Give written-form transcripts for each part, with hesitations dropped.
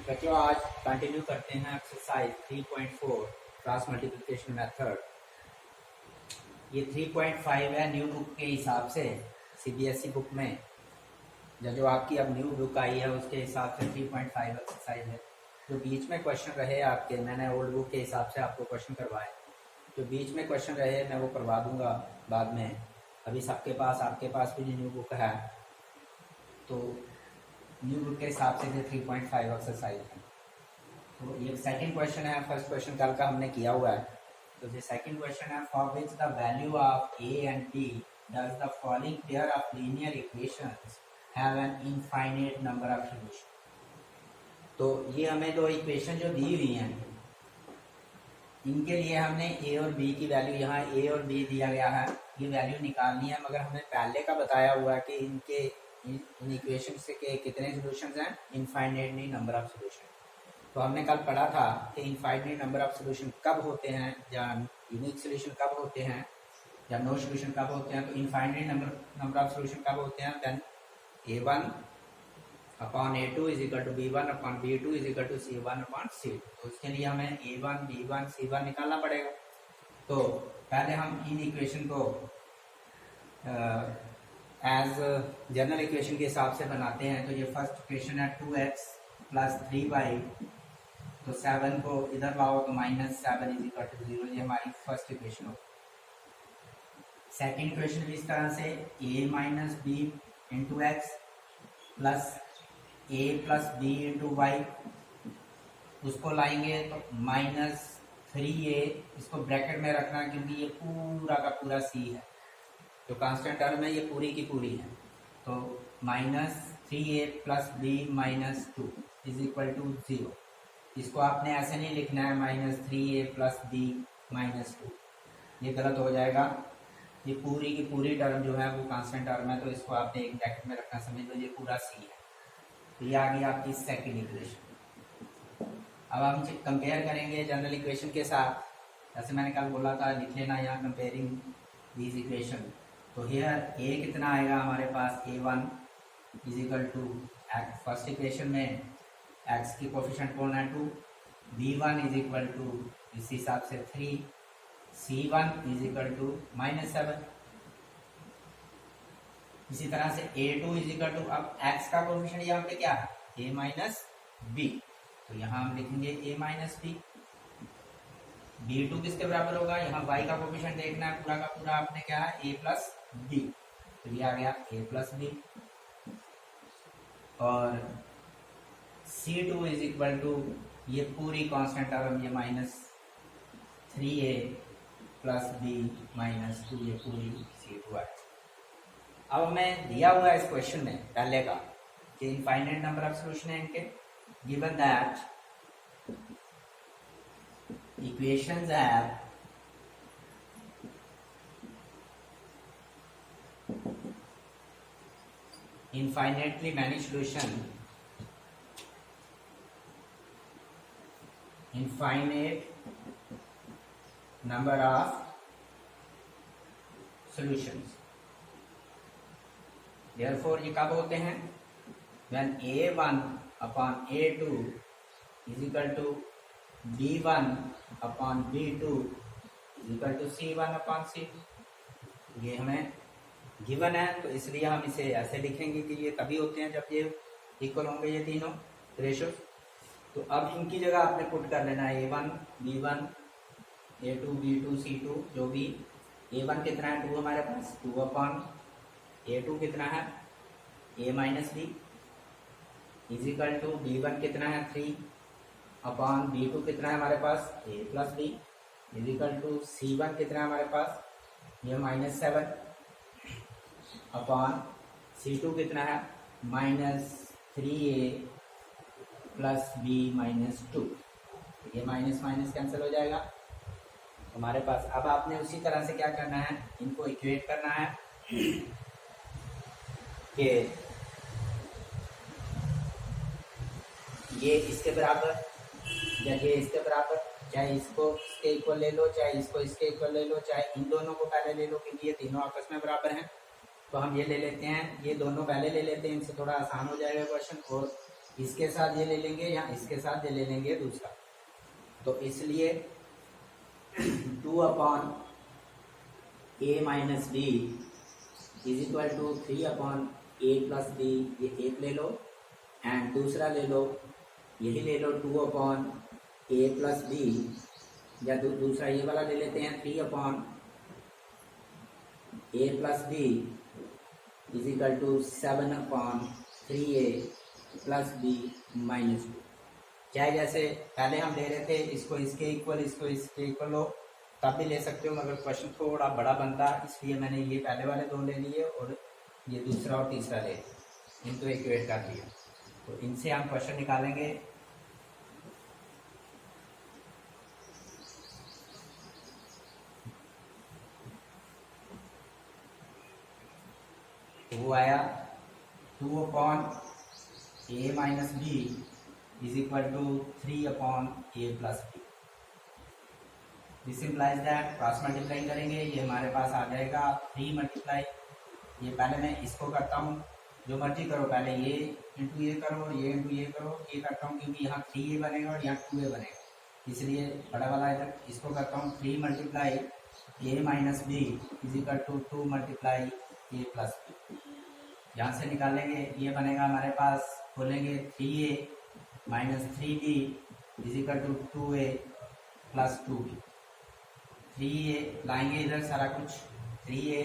बच्चों आज कंटिन्यू करते हैं एक्सरसाइज 3.4 क्रॉस मल्टीप्लिकेशन मेथड। ये 3.5 है न्यू बुक के हिसाब से। सीबीएसई बुक में जो आपकी अब न्यू बुक आई है उसके हिसाब से 3.5 एक्सरसाइज है। जो बीच में क्वेश्चन रहे आपके, मैंने ओल्ड बुक के हिसाब से आपको क्वेश्चन करवाए। जो बीच में क्वेश्चन रहे मैं वो करवा दूंगा बाद में। अभी सबके पास, आपके पास भी न्यू बुक है तो न्यू बुक के हिसाब से 3.5 एक्सरसाइज है। तो ये सेकंड क्वेश्चन है, फर्स्ट क्वेश्चन कल का हमने किया हुआ है। तो ये सेकंड क्वेश्चन है, for which the value of A and B does the following pair of linear equations have an infinite number of solution. तो ये हमें दो इक्वेशन जो दी हुई हैं इनके लिए हमने ए और बी की वैल्यू, यहाँ ए और बी दिया गया है, ये वैल्यू निकालनी है। मगर हमें पहले का बताया हुआ है कि इनके इन इक्वेशन के कितने सॉल्यूशंस हैं, इनफाइनाइट नंबर ऑफ सॉल्यूशन। तो हमने कल पढ़ा था कि इनफाइनाइट नंबर ऑफ सॉल्यूशन कब होते हैं या यूनिक सॉल्यूशन कब होते हैं या नो सॉल्यूशन कब होते हैं। तो इनफाइनाइट नंबर ऑफ सॉल्यूशन कब होते हैं, then a1 upon a2 is equal to b1 upon b2 is equal to c1 upon c2। तो उसके लिए हमें a1 b1 c1 निकालना पड़ेगा। तो पहले हम इन इक्वेशन को एज जनरल इक्वेशन के हिसाब से बनाते हैं। तो ये फर्स्ट इक्वेशन है 2x प्लस 3y, तो 7 को इधर लाओ तो -7 इज इक्वल टू 0, ये हमारी फर्स्ट इक्वेशन हो। सेकेंड इक्वेशन भी इस तरह से a minus B into X plus a plus B into Y, उसको लाएंगे तो -3a, इसको ब्रैकेट में रखना क्योंकि ये पूरा का पूरा c है, जो कांस्टेंट टर्म है ये पूरी की पूरी है। तो -3a plus b minus 2 is equal to 0। इसको आपने ऐसे नहीं लिखना है -3a प्लस b माइनस 2, ये गलत हो जाएगा। ये पूरी की पूरी टर्म जो है वो कांस्टेंट टर्म है, तो इसको आपने एक ब्रैकेट में रखना, समझ लो ये पूरा c है। तो ये आ गई आपकी सेकेंड इक्वेशन। अब हम कंपेयर करेंगे जनरल इक्वेशन के साथ, जैसे मैंने कल बोला था लिख लेना यहाँ कंपेयरिंग दीज इक्वेशन। तो हियर a कितना आएगा हमारे पास, a1 is equal to first equation में x की कोफिशिएंट कौन है 2, b1 इज इक्वल टू इस हिसाब से 3, c1 इज इक्वल टू -7। इसी तरह से a2 इज इक्वल टू, अब x का कोफिशिएंट यहाँ पे क्या है a माइनस b, तो यहाँ हम लिखेंगे a माइनस b। b2 किसके बराबर होगा, यहाँ y का कोफिशिएंट देखना है, पूरा का पूरा आपने क्या है a प्लस b, तो ये आ गया a प्लस b। और c2 इज इक्वल टू ये पूरी कांस्टेंट टर्म, ये -3a प्लस b माइनस 2, ये पूरी c2 है। अब हमें दिया हुआ है इस क्वेश्चन में पहले का कि इनफाइनाइट नंबर ऑफ सॉल्यूशन है इनके, given that equations have infinitely many solution, infinite number of solutions। therefore ये कब होते हैं, when a1 upon a2 is equal to b1 upon b2 equal to c1 upon c2। ये हमें given है, तो इसलिए हम इसे ऐसे लिखेंगे कि ये तभी होते हैं जब ये इक्वल होंगे ये तीनों रेशियोज। तो अब इनकी जगह आपने पुट कर लेना है a1 b1 a2 b2 c2, जो भी a1 कितना है 2 हमारे पास, 2 अपॉन a2 कितना है a minus b is equal to b1 कितना है 3 अपॉन b2 कितना है हमारे पास a plus B is equal to c1 कितना है हमारे पास ये -7 अपॉन c2 कितना है -3a प्लस b माइनस 2, ये माइनस माइनस कैंसिल हो जाएगा हमारे पास। अब आपने उसी तरह से क्या करना है, इनको इक्वेट करना है कि ये इसके बराबर या ये इसके बराबर, चाहे इसको इसके इक्वल ले लो, चाहे इसको इसके इक्वल ले लो, चाहे इन दोनों को पहले ले लो क्योंकि ये तीनों आपस में बराबर हैं। तो हम ये ले लेते हैं, ये दोनों पहले ले लेते हैं, इनसे थोड़ा आसान हो जाएगा क्वेश्चन। और इसके साथ ये ले लेंगे या इसके साथ ये ले लेंगे दूसरा, तो इसलिए 2/a-b is equal to 3/a+b, ये एक ले लो, एंड दूसरा ले लो, यही ले लो 2/a+b, या दूसरा ये वाला ले लेते हैं 3/a+b is equal to 7/3a+b-2। चाहे जैसे पहले हम ले रहे थे इसको इसके इक्वल, इसको इसके इक्वल हो, तब भी ले सकते हो, मगर क्वेश्चन थोड़ा बड़ा बनता, इसलिए मैंने ये पहले वाले दो ले लिए और ये दूसरा और तीसरा ले इनको इक्वेट कर लिया। तो इनसे हम क्वेश्चन निकालेंगे। तो वो आया 2/a-b is equal to 3/a+b। This implies that cross multiply करेंगे, ये हमारे पास आ जाएगा 3 मल्टीप्लाई, ये पहले मैं इसको करता हूँ, जो मर्जी करो, पहले ये इंटू ये करो, ये इंटू ये करो, ये करता हूँ क्योंकि यहाँ 3a बनेगा और यहाँ 2a बनेगा, इसलिए बड़ा वाला इधर इसको करता हूँ 3 multiply a-b is equal to 2 multiply a+b। यहाँ से निकालेंगे, ये बनेगा हमारे पास, खोलेंगे 3a minus 3b is equal to 2a+2b। 3a लाएंगे इधर सारा कुछ, 3a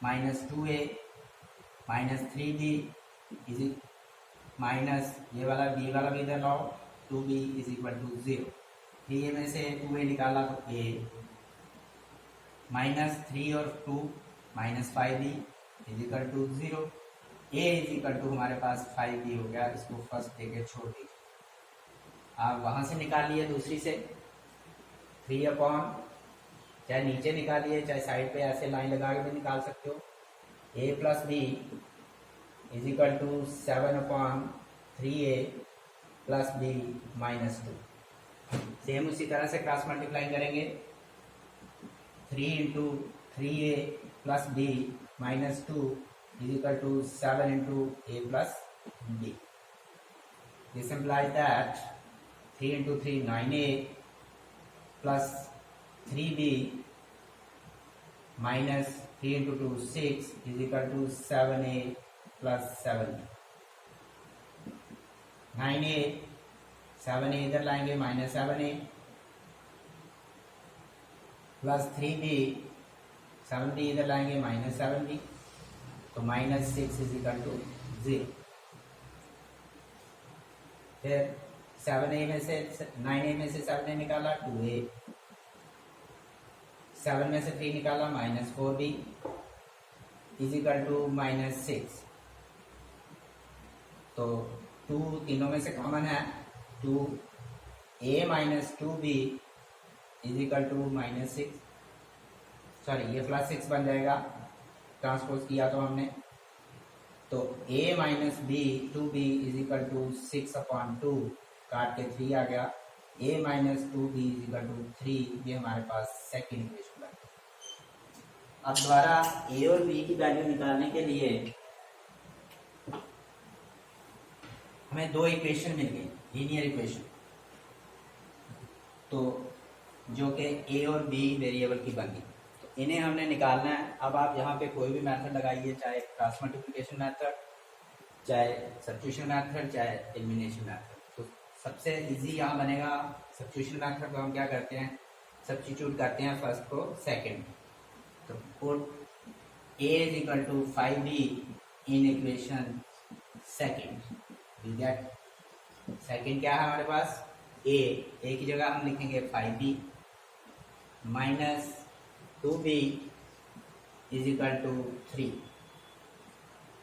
minus 2a minus 3b is minus ये वाला b वाला भी इधर लाओ, 2b is equal to 0। 3a में से 2a निकाला तो a, माइनस 3 और 2 minus 5b is equal to 0। a is equal to हमारे पास 5b हो गया, इसको फर्स्ट देके छोड़ दीजिए। आप वहां से निकालिए दूसरी से 3 चाहे नीचे निकालिए चाहे साइड पे ऐसे लाइन लगा के भी निकाल सकते हो, a+b is equal to 7/3a+b-2। Same उसी तरह से क्रॉस मल्टीप्लाई करेंगे, 3 into 3a+b-2 is equal to 7 into a+b. This implies that 3 into 3 9a plus 3b minus 3 into 2 6 is equal to 7a plus 7b. 9a 7a इधर लाएंगे minus 7a plus 3b 7b इधर लाएंगे minus 7b, तो minus 6 is equal to 0। फिर 7a में से 9a में से 7a निकाला 2a, 7 में से 3 निकाला minus 4b is equal to minus 6। तो 2 तीनों में से कॉमन है, 2a minus 2b is equal to minus 6, sorry ये प्लस 6 बन जाएगा, ट्रांसपोज किया तो हमने, तो a minus b 2b is equal to 6/2, काट के 3 आ गया, a minus 2b is equal to 3, ये हमारे पास सेकेंड इक्वेशन बन गई। अब दोबारा a और b की वैल्यू निकालने के लिए हमें दो इक्वेशन मिल गई, लीनियर इक्वेशन, तो जो कि a और b वेरिएबल की बन गई, तो इन्हें हमने निकालना है। अब आप यहाँ पे कोई भी मेथड लगाइए, चाहे क्रॉस मल्टीप्लिकेशन मेथड, चाहे सब्स्टिट्यूशन मेथड, चाहे एलिमिनेशन मेथड। तो सबसे इजी यहाँ बनेगा सब्स्टिट्यूशन मेथड को हम क्या करते हैं, सब्स्टिट्यूट करते हैं फर्स्ट को सेकंड, तो put a is equal to 5b in equation second. Second क्या है हमारे पास, a की जगह हम लिखेंगे 5b minus 2b is equal to 3।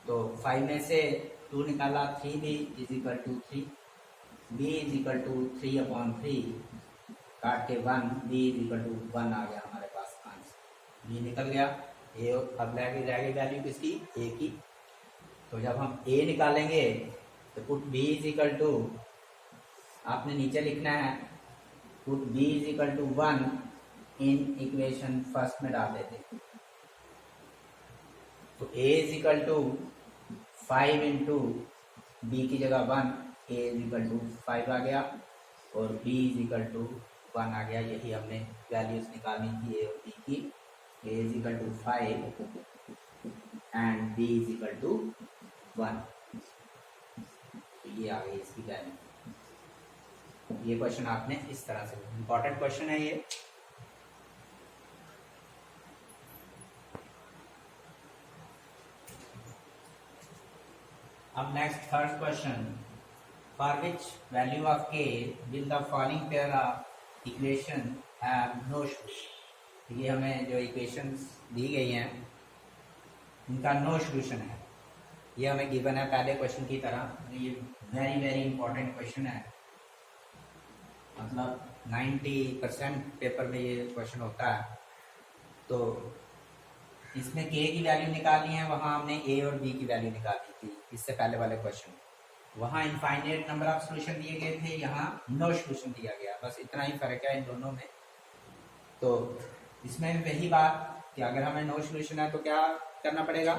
तो 5 में से 2 निकाला, 3b is equal to 3, b is equal to 3/3, काट के 1, b इज इक्वल टू 1 आ गया हमारे पास आंसर, b निकल गया। a अब रह गई वैल्यू किसकी, a की, तो जब हम a निकालेंगे तो put b is equal to, आपने नीचे लिखना है, put b is equal to 1 in equation first में डाल देते, तो a is equal to 5 into b की जगह 1 ए इज इक्वल टू 5 आ गया और बी इज इक्वल टू 1 आ गया। यही हमने वैल्यूज निकालनी थी ए और बी की। A is equal to 5 and B is equal to 1। ये आ गई इसकी वैल्यू। ये क्वेश्चन आपने इस तरह से, इंपॉर्टेंट क्वेश्चन है ये। अब next third question, for which value of K will the following pair of equation have no solution. ये हमें जो इक्वेशंस दी गई हैं इनका नो सोल्यूशन है। ये हमें गिवन है पहले क्वेश्चन की तरह। ये वेरी वेरी इंपॉर्टेंट क्वेश्चन है, मतलब 90% पेपर में ये क्वेश्चन होता है। तो इसमें के की वैल्यू निकालनी है, वहाँ हमने ए और बी की वैल्यू निकाली थी इससे पहले वाले क्वेश्चन। वहाँ इनफाइनाइट नंबर ऑफ सॉल्यूशन दिए गए थे, यहाँ नो सॉल्यूशन दिया गया। बस इतना ही फर्क है इन दोनों में। तो इसमें वही बात कि अगर हमें नो सॉल्यूशन है तो क्या करना पड़ेगा,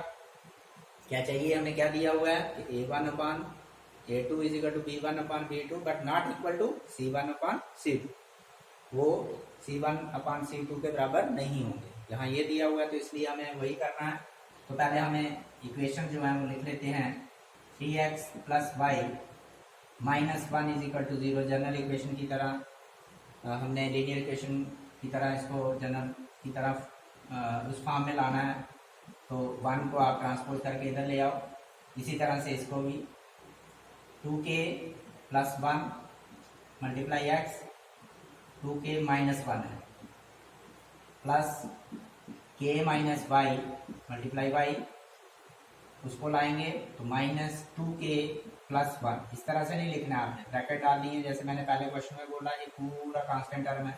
क्या चाहिए हमें, क्या दिया हुआ है कि a1/a2 is equal to b1/b2 but not equal to c1/c2। वो c1/c2 के बराबर नहीं होंगे। यहाँ ये दिया हुआ है तो इसलिए हमें वही करना है। तो पहले हमें इक्वेशन जो है वो लिख लेते हैं 3x + y - 1 is equal to 0। General equation की तरह हमने लीनियर इक्वेशन की तरह इसको जनरल की तरफ उस फॉर्म में लाना है। तो 1 को आप ट्रांसपोज करके इधर ले आओ। इसी तरह से इसको भी 2k + 1 × x 2k - 1 है प्लस k - y × y, उसको लाएंगे तो -2k + 1। इस तरह से नहीं लिखना है, आपने ब्रैकेट डाल दी है जैसे मैंने पहले क्वेश्चन में बोला। ये पूरा कांस्टेंट टर्म है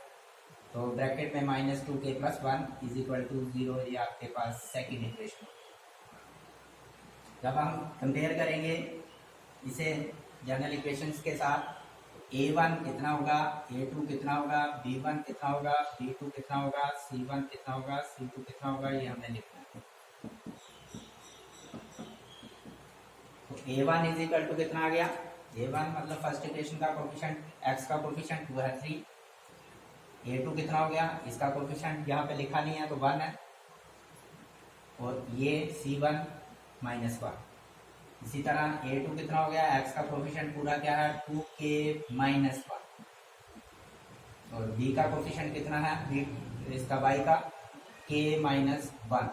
तो ब्रैकेट में -2k + 1 इज इक्वल टू 0। ये आपके पास सेकंड इक्वेशन। जब हम कंपेयर करेंगे इसे जनरल इक्वेशंस के साथ, a1 कितना होगा, a2 कितना होगा, b1 कितना होगा, b2 कितना होगा, c1 कितना होगा, c2 कितना होगा, ये हमने लिखना है। तो a1 इज इक्वल टू कितना आ गया, a1 मतलब फर्स्ट इक्वेशन का कोफिशिएंट, x का कोफिशिएंट वो है 3। a2 कितना हो गया, इसका कोफिशिएंट यहाँ पे लिखा नहीं है तो 1 है। और ये c1 - 1। इसी तरह a2 कितना हो गया, x का कोफिशिएंट पूरा क्या है 2k - 1। और b का कोफिशिएंट कितना है, b इसका y का k - 1।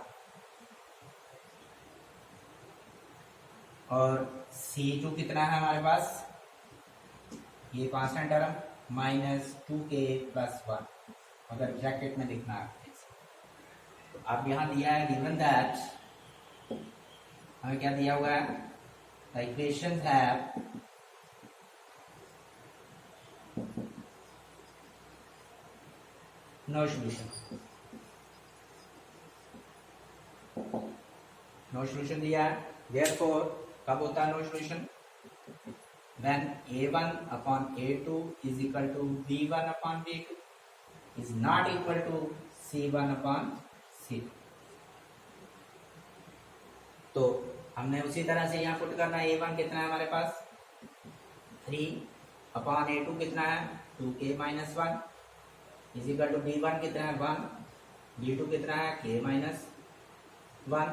और c2 कितना है हमारे पास, ये कांस्टेंट टर्म -2k + 1। अगर ब्रैकेट में लिखना है तो अब यहाँ दिया है गिवन दैट, हमें क्या दिया हुआ है, the equations have no solution। No solution दिया है। therefore कब होता है no solution, when a1/a2 is equal to b1/b2 is not equal to c1/c2। तो हमने उसी तरह से यहाँ पुट करना है। a1 कितना है हमारे पास 3/a2 कितना है 2k - 1 is equal to b1 कितना है 1, b2 कितना है k - 1।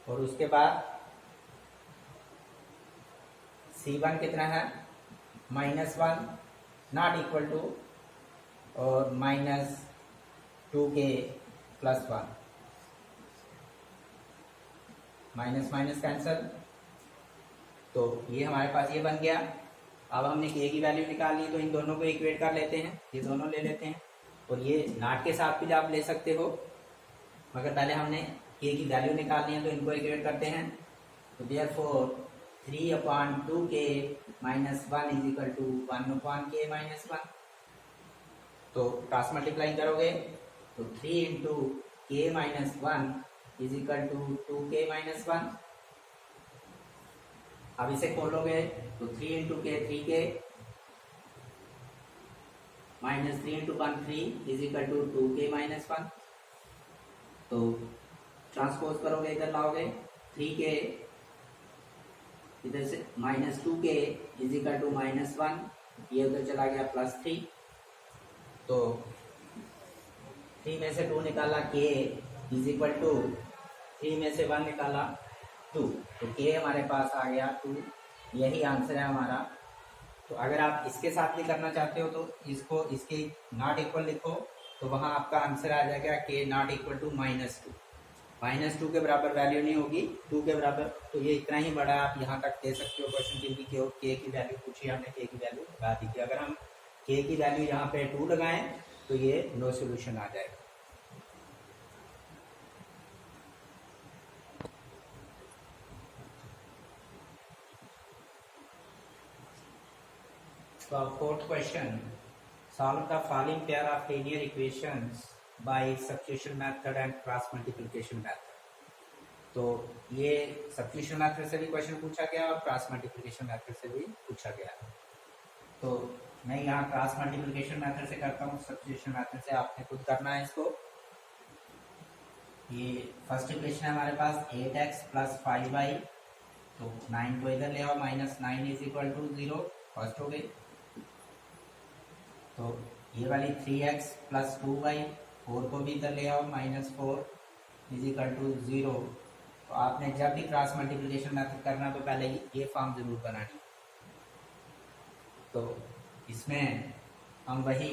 और उसके बाद c1 कितना है -1 नॉट इक्वल टू और -2k + 1, माइनस माइनस कैंसल। तो ये हमारे पास ये बन गया। अब हमने के की वैल्यू निकाल ली तो इन दोनों को इक्वेट कर लेते हैं, ये दोनों ले लेते हैं। और ये नॉट के साथ भी आप ले सकते हो, मगर पहले हमने के की वैल्यू निकालनी है तो इनको इक्वेट करते हैं। तो therefore 3/2k - 1 is equal to 1/k - 1। तो क्रॉस मल्टीप्लाई करोगे तो 3 × k - 1 is equal to 2k - 1। अब इसे खोलोगे तो 3 × k 3k -3 × 1 3 is equal to 2k - 1। तो ट्रांसपोज करोगे, इधर लाओगे 3k इधर से -2k इज इक्वल टू -1, ये उधर चला गया +3, तो 3 में से 2 निकाला k इज इक्वल टू 3 में से 1 निकाला 2, तो k हमारे पास आ गया 2, यही आंसर है हमारा। तो अगर आप इसके साथ भी करना चाहते हो तो इसको इसके नॉट इक्वल लिखो, तो वहां आपका आंसर आ जाएगा k नॉट इक्वल टू -2। -2 के बराबर वैल्यू नहीं होगी, 2 के बराबर, तो ये इतना ही बड़ा आप यहाँ तक दे सकते हो क्वेश्चन, क्योंकि k की वैल्यू पूछी हमने, k की वैल्यू लगा दीजिए। अगर हम k की वैल्यू यहाँ पे 2 लगाएं तो ये नो सोल्यूशन आ जाएगा। So fourth question, solve the following pair of linear equations by substitution method and cross multiplication method। तो ये सब्स्टिट्यूशन मेथड से भी क्वेश्चन पूछा गया और क्रॉस मल्टीप्लिकेशन मेथड से भी पूछा गया। तो मैं यहाँ क्रॉस मल्टीप्लिकेशन मेथड से करता हूँ, सब्स्टिट्यूशन मेथड से आपने खुद करना है इसको। ये फर्स्ट इक्वेशन है हमारे पास 8x + 5y, तो 9 को इधर ले आओ, -9 इज इक्वल टू 0, फर्स्ट हो गई। तो ये वाली 3x + 2y, 4 को भी इधर ले आओ, -4 इज इक्वल टू 0। तो आपने जब भी क्रॉस मल्टीप्लिकेशन मेथड करना तो पहले ये फॉर्म जरूर बनानी। तो इसमें हम वही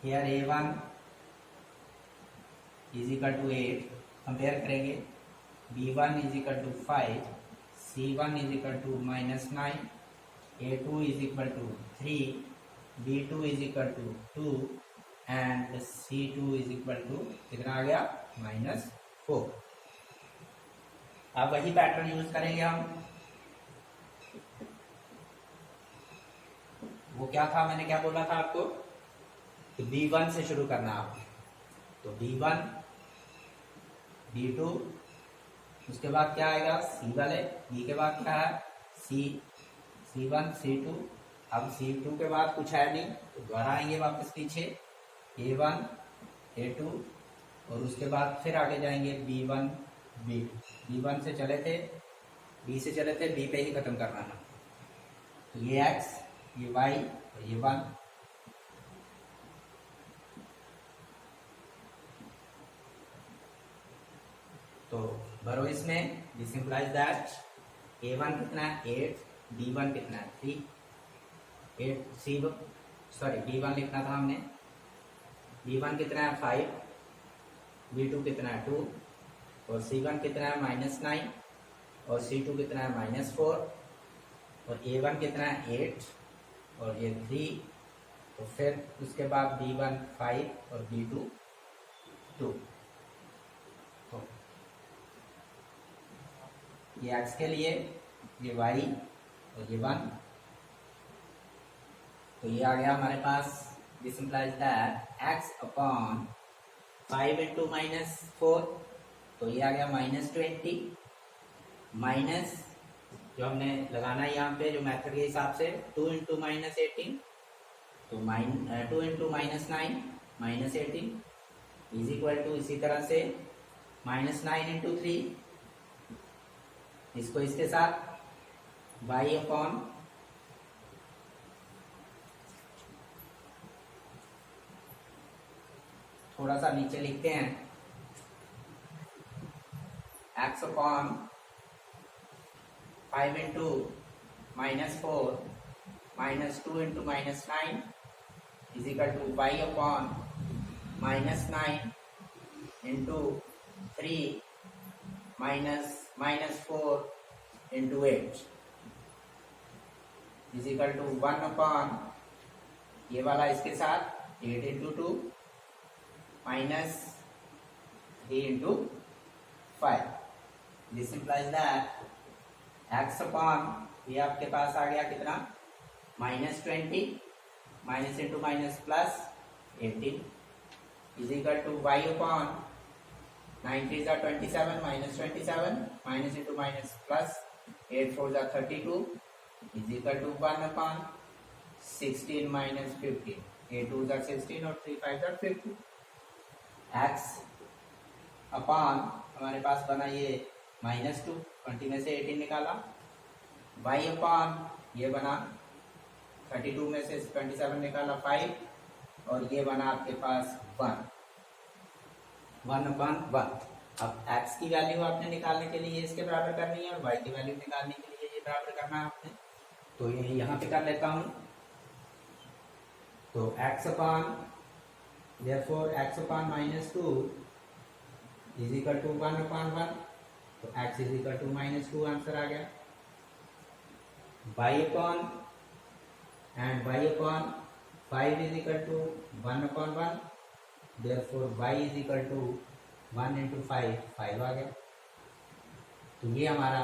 here a1 is equal to 8 compare करेंगे, b1 is equal to 5, c1 is equal to -9, a2 is equal to 3, b2 is equal to 2 and c2 is equal to कितना आ गया, -4। अब वही पैटर्न यूज करेंगे हम। वो क्या था, मैंने क्या बोला था आपको, तो b1 से शुरू करना आप, तो b1 b2, उसके बाद क्या आएगा c वाले, b के बाद क्या है c1 c2। अब c2 के बाद कुछ है नहीं, तो दोबारा आएंगे वापस पीछे a1 a2, और उसके बाद फिर आगे जाएंगे b1 b2। b1 से चले थे, b से चले थे, b पे ही खत्म करना है। तो ये x, ये y और ये 1। तो भरो इसमें, दिस इंप्लाइज दैट a1 कितना है 8, b1 कितना है 3, 8 सॉरी b1 लिखना था हमने, b1 कितना है 5, b2 कितना है 2, और c1 कितना है -9, और c2 कितना है -4, और a1 कितना है 8 और ये 3। तो फिर उसके बाद b1 5 और b2 2। तो ये x के लिए, ये y और ये 1। तो ये आ गया हमारे पास, this implies that x upon 5 into -4, तो ये आ गया -20, माइनस जो हमने लगाना है यहाँ पे जो मेथड के हिसाब से 2 इंटू -18, तो 2 इंटू -9 -18 इज इक्वल टू, इसी तरह से -9 इंटू 3, इसको इसके साथ y अपॉन थोड़ा सा नीचे लिखते हैं, x upon 5 into -4 -2 into -9 is equal to y upon -9 into 3 -4 into 8 is equal to 1 upon ये वाला इसके साथ 8 into 2 -3 into 5। This implies that x upon ये आपके पास आ गया कितना -20 minus into minus plus 18 is equal to y upon 9 3 are 27 minus 27 minus into minus plus 8 4 are 32 is equal to 1 upon 16 minus 15 8 2 are 16 और 3 5 are 50 x अपॉन हमारे पास बना ये -2 20 में से 18 निकाला y अपॉन ये बना 32 में से 27 निकाला 5, और ये बना आपके पास 1/1। अब x की वैल्यू आपने निकालने के लिए इसके बराबर करनी है और y की वैल्यू निकालने के लिए ये बराबर करना है आपने। तो ये यहाँ पे कर लेता हूँ। तो x upon therefore x upon -2 is equal to 1/1। तो x is equal to -2 answer आ गया। y upon and y upon 5 is equal to 1/1। therefore y is equal to 1 into 5 5 आ गया। तो ये हमारा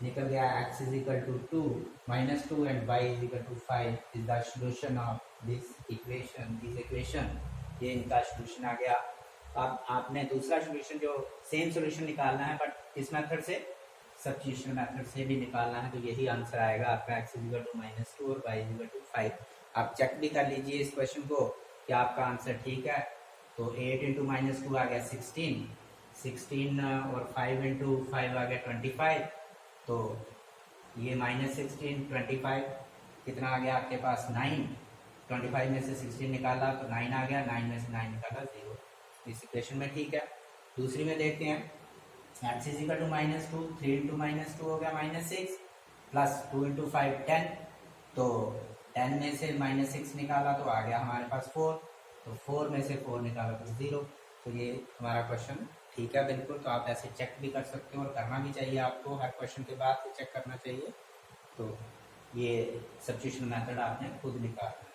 निकल गया x is equal to 2 -2 and y is equal to 5 is the solution of this equation. ये इनका सॉल्यूशन आ गया। अब आपने दूसरा सॉल्यूशन जो सेम सॉल्यूशन निकालना है बट किस मेथड से, सब्स्टिट्यूशन मेथड से भी निकालना है। तो यही आंसर आएगा आपका x इज इक्वल टू -2 और y इज इक्वल टू 5। आप चेक भी कर लीजिए इस क्वेश्चन को कि आपका आंसर ठीक है। तो 8 इंटू -2 आ गया 16 और 5 इंटू 5 आ गया 25। तो ये -16 25 कितना आ गया आपके पास 9। 25 में से 16 निकाला तो 9 आ गया, 9 में से 9 निकाला 0। इस इक्वेशन में ठीक है। दूसरी में देखते हैं x is equal to -2, 3 into -2 हो गया -6 प्लस 2 इंटू 5 10। तो 10 में से -6 निकाला तो आ गया हमारे पास 4। तो 4 में से 4 निकाला तो 0। तो ये हमारा क्वेश्चन ठीक है बिल्कुल। तो आप ऐसे चेक भी कर सकते हो और करना भी चाहिए आपको, हर क्वेश्चन के बाद चेक करना चाहिए। तो ये सब्स्टिट्यूशन मेथड आपने खुद निकालना है।